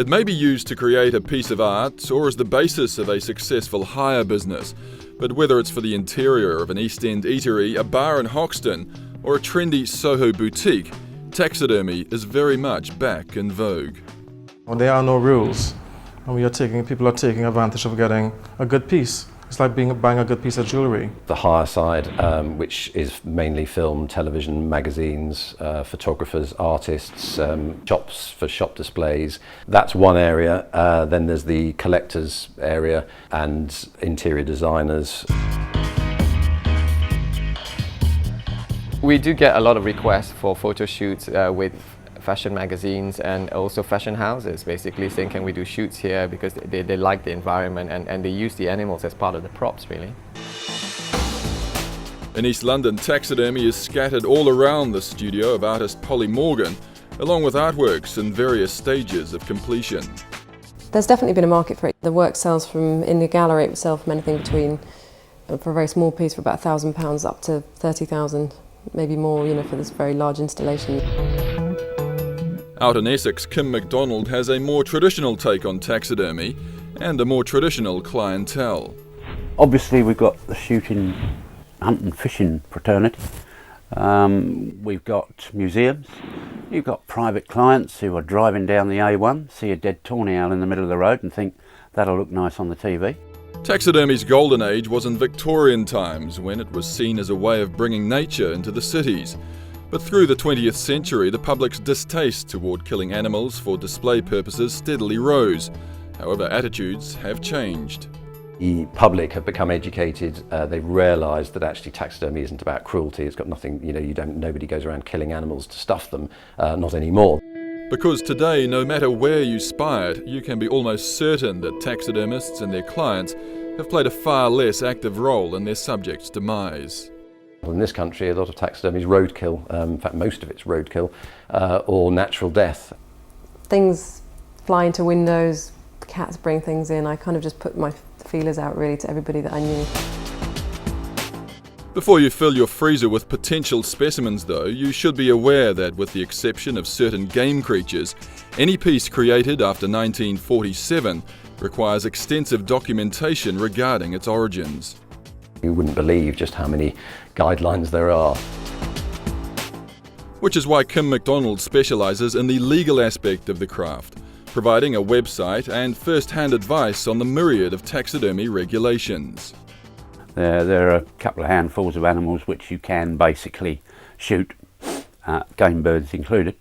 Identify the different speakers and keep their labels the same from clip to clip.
Speaker 1: It may be used to create a piece of art or as the basis of a successful hire business, but whether it's for the interior of an East End eatery, a bar in Hoxton, or a trendy Soho boutique, taxidermy is very much back in vogue.
Speaker 2: Well, there are no rules, and people are taking advantage of getting a good piece. It's like buying a good piece of jewellery.
Speaker 3: The hire side, which is mainly film, television, magazines, photographers, artists, shops for shop displays. That's one area. Then there's the collectors area and interior designers.
Speaker 4: We do get a lot of requests for photo shoots with fashion magazines and also fashion houses, basically saying can we do shoots here because they like the environment and they use the animals as part of the props, really.
Speaker 1: In East London, taxidermy is scattered all around the studio of artist Polly Morgan, along with artworks in various stages of completion.
Speaker 5: There's definitely been a market for it. The work sells from, in the gallery, it would sell from anything between, for a very small piece, for about £1,000 up to 30,000, maybe more, for this very large installation.
Speaker 1: Out in Essex, Kim MacDonald has a more traditional take on taxidermy and a more traditional clientele.
Speaker 6: Obviously we've got the shooting, hunting, fishing fraternity. We've got museums. You've got private clients who are driving down the A1, see a dead tawny owl in the middle of the road and think that'll look nice on the TV.
Speaker 1: Taxidermy's golden age was in Victorian times, when it was seen as a way of bringing nature into the cities. But through the 20th century, the public's distaste toward killing animals for display purposes steadily rose. However, attitudes have changed.
Speaker 3: The public have become educated. They've realised that actually taxidermy isn't about cruelty. It's got nothing, nobody goes around killing animals to stuff them, not anymore.
Speaker 1: Because today, no matter where you spy it, you can be almost certain that taxidermists and their clients have played a far less active role in their subject's demise.
Speaker 3: In this country, a lot of taxidermy is roadkill. In fact, most of it's roadkill or natural death.
Speaker 5: Things fly into windows, cats bring things in. I kind of just put my feelers out really to everybody that I knew.
Speaker 1: Before you fill your freezer with potential specimens though, you should be aware that with the exception of certain game creatures, any piece created after 1947 requires extensive documentation regarding its origins.
Speaker 3: You wouldn't believe just how many guidelines there are.
Speaker 1: Which is why Kim MacDonald specialises in the legal aspect of the craft, providing a website and first-hand advice on the myriad of taxidermy regulations.
Speaker 6: There are a couple of handfuls of animals which you can basically shoot, game birds included.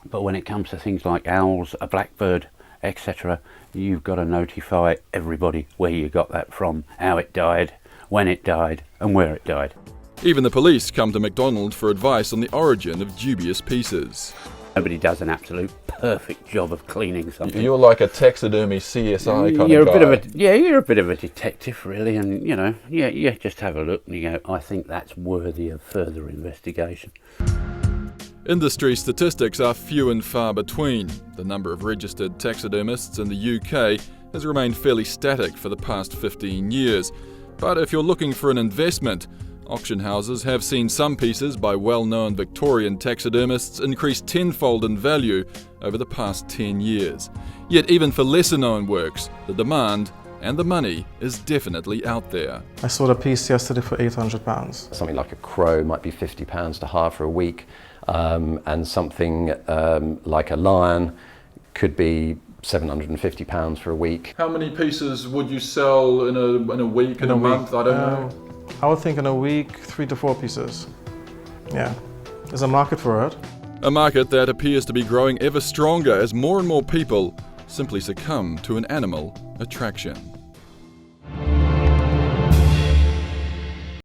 Speaker 6: But when it comes to things like owls, a blackbird, etc., you've got to notify everybody where you got that from, how it died, when it died and where it died.
Speaker 1: Even the police come to MacDonald for advice on the origin of dubious pieces.
Speaker 6: Nobody does an absolute perfect job of cleaning something.
Speaker 1: You're like a taxidermy CSI kind
Speaker 6: you're
Speaker 1: of guy.
Speaker 6: You're a bit of a detective really, and you just have a look and you go, I think that's worthy of further investigation.
Speaker 1: Industry statistics are few and far between. The number of registered taxidermists in the UK has remained fairly static for the past 15 years. But if you're looking for an investment, auction houses have seen some pieces by well-known Victorian taxidermists increase tenfold in value over the past 10 years. Yet even for lesser-known works, the demand and the money is definitely out there.
Speaker 2: I sold a piece yesterday for £800.
Speaker 3: Something like a crow might be £50 to hire for a week, and something like a lion could be £750 for a week.
Speaker 1: How many pieces would you sell in a week, in a month? I don't know.
Speaker 2: I would think in a week, 3 to 4 pieces. Yeah, there's a market for it.
Speaker 1: A market that appears to be growing ever stronger as more and more people simply succumb to an animal attraction.